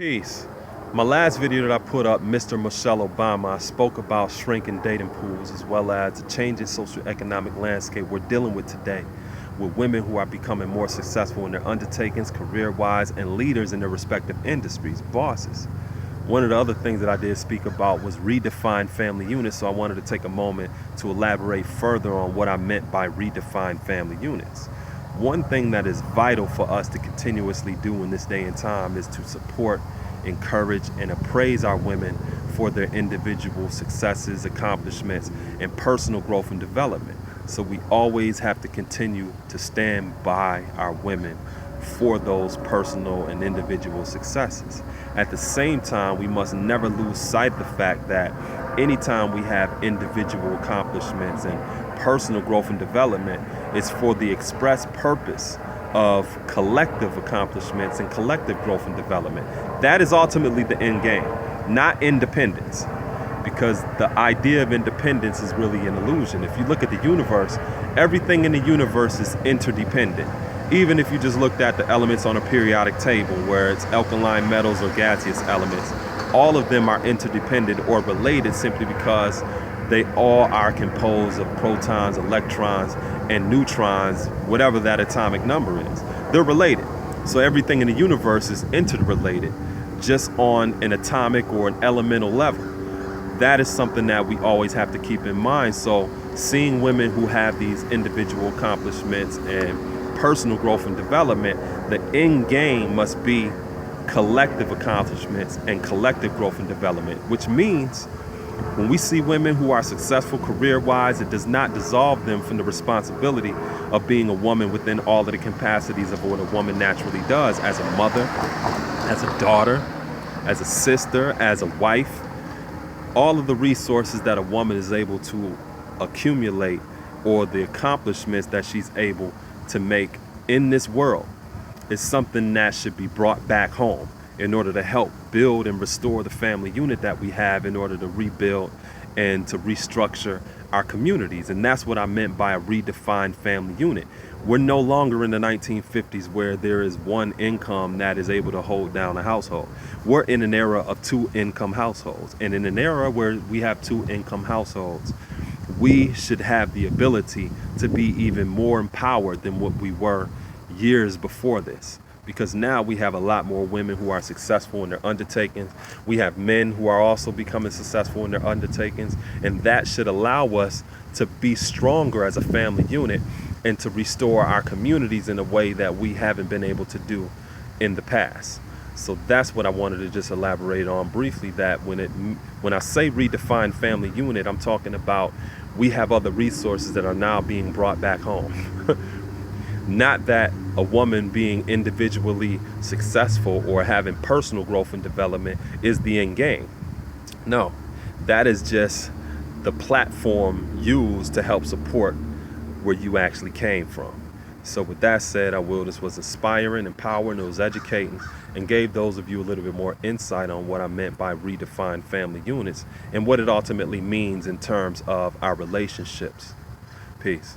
Peace. My last video that I put up, Mr. Michelle Obama, I spoke about shrinking dating pools as well as the changing socioeconomic landscape we're dealing with today, with women who are becoming more successful in their undertakings, career-wise, and leaders in their respective industries, bosses. One of the other things that I did speak about was redefined family units, so I wanted to take a moment to elaborate further on what I meant by redefined family units. One thing that is vital for us to continuously do in this day and time is to support, encourage, and appraise our women for their individual successes, accomplishments, and personal growth and development. So we always have to continue to stand by our women for those personal and individual successes. At the same time, we must never lose sight of the fact that anytime we have individual accomplishments and personal growth and development, it's for the express purpose of collective accomplishments and collective growth and development. That is ultimately the end game, not independence, because the idea of independence is really an illusion. If you look at the universe, everything in the universe is interdependent. Even if you just looked at the elements on a periodic table, where it's alkaline metals or gaseous elements, all of them are interdependent or related simply because they all are composed of protons, electrons, and neutrons, whatever that atomic number is. They're related. So everything in the universe is interrelated, just on an atomic or an elemental level. That is something that we always have to keep in mind. So seeing women who have these individual accomplishments and personal growth and development, the end game must be collective accomplishments and collective growth and development, which means when we see women who are successful career-wise, it does not dissolve them from the responsibility of being a woman within all of the capacities of what a woman naturally does as a mother, as a daughter, as a sister, as a wife. All of the resources that a woman is able to accumulate, or the accomplishments that she's able to make in this world, is something that should be brought back home in order to help build and restore the family unit that we have, in order to rebuild and to restructure our communities. And that's what I meant by a redefined family unit. We're no longer in the 1950s where there is one income that is able to hold down a household. We're in an era of two income households. And in an era where we have two income households, we should have the ability to be even more empowered than what we were years before this. Because now we have a lot more women who are successful in their undertakings. We have men who are also becoming successful in their undertakings. And that should allow us to be stronger as a family unit and to restore our communities in a way that we haven't been able to do in the past. So that's what I wanted to just elaborate on briefly, that when I say redefined family unit, I'm talking about we have other resources that are now being brought back home. Not that a woman being individually successful or having personal growth and development is the end game. No, that is just the platform used to help support where you actually came from. So with that said, this was inspiring, empowering, it was educating, and gave those of you a little bit more insight on what I meant by redefined family units and what it ultimately means in terms of our relationships. Peace.